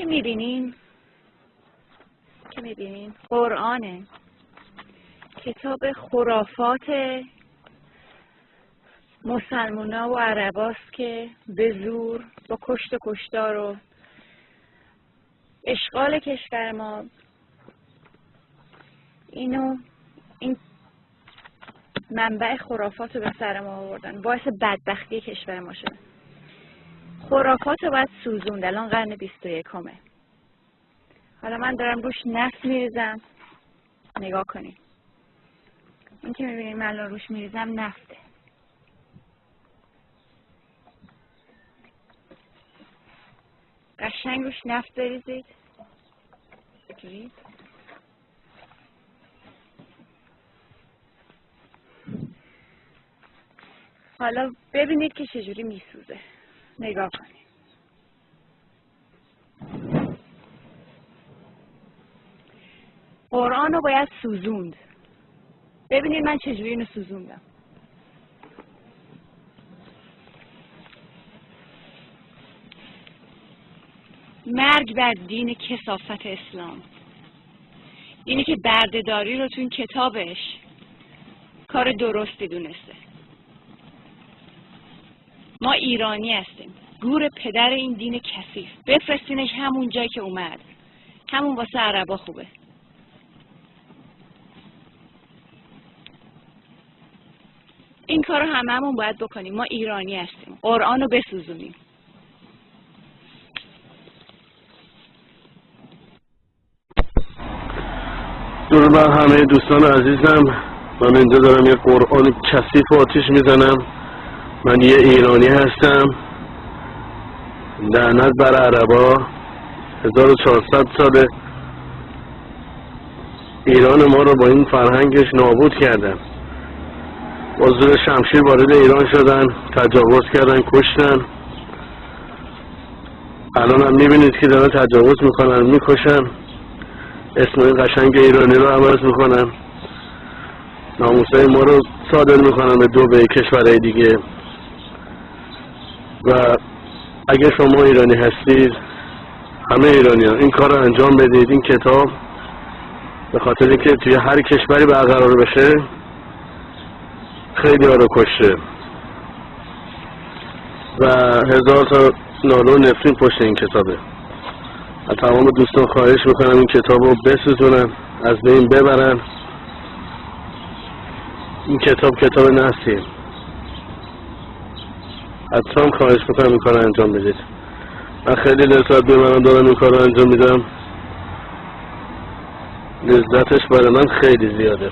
میبینین قرآنه، کتاب خرافات مسلمونا و عرباست که به زور با کشت و کشتار و اشغال کشور ما این منبع خرافات رو به سر ما آوردن، باعث بدبختی کشور ما شده. خرافات رو باید سوزوند. الان قرن 21ه. حالا من دارم روش نفت میریزم، نگاه کنید. این که میبینید من الان روش میریزم نفته. قشنگ روش نفت بریزید. حالا ببینید که چجوری میسوزه. نگاه کنید. قرآن رو باید سوزوند. ببینید من چجوری اینو سوزوندم. مرگ بر دین کثافت اسلام. اینی که بردهداری رو تو این کتابش کار درستی دونسته. ما ایرانی هستیم. گور پدر این دین کثیف. بفرستینش همون جایی که اومد. همون واسه عربا خوبه. این کار رو هممون باید بکنیم. ما ایرانی هستیم. قرآن رو بسوزونیم. درود بر همه دوستان عزیزم. من اینجا دارم یه قرآن کثیف آتیش میزنم. من یه ایرانی هستم. لعنت بر عربا. 1400 ساله ایران ما رو با این فرهنگش نابود کردن. با زور شمشیر وارد ایران شدن، تجاوز کردن، کشتن. الان هم میبینید که دارن تجاوز میکنن، میکشن. اسم این قشنگ ایرانی رو عوض میکنن. ناموسای ما رو صادر میکنن به دو کشورهای دیگه. و اگه شما ایرانی هستید، همه ایرانیان این کار رو انجام بدید. این کتاب به خاطر اینکه توی هر کشوری برقرار بشه خیلی ها رو کشته و 1000 تا ناله و نفرین پشت این کتابه. از تمام دوستان خواهش میکنم این کتاب رو بسوزونن، از بین ببرن. این کتاب نحسیه. حتما خواهش میکنم این کار رو انجام بدید. من خیلی لذت میبرم دارم این کار رو انجام میدم. لذتش برای من خیلی زیاده.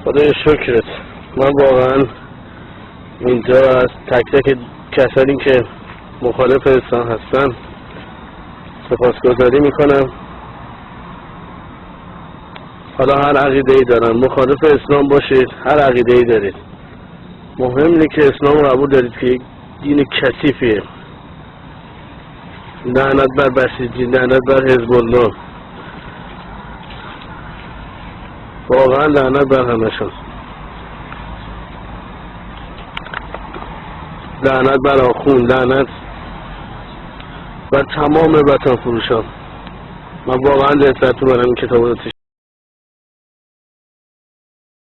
خدای شکرت. من واقعا اینجا از تک تک کسانی که مخالف اسلام هستن سپاسگزاری میکنم. حالا هر عقیده ای دارن، مخالف اسلام باشید، هر عقیده ای دارید، مهم اینه که اسلام رو قبول دارید که یک دین کثیفیه. لعنت بر بسیجی، لعنت بر حزب الله، واقعا لعنت بر همشون. لعنت بر آخون، لعنت بر تمام وطن فروشان. من واقعا لذت میبرم این کتاب رو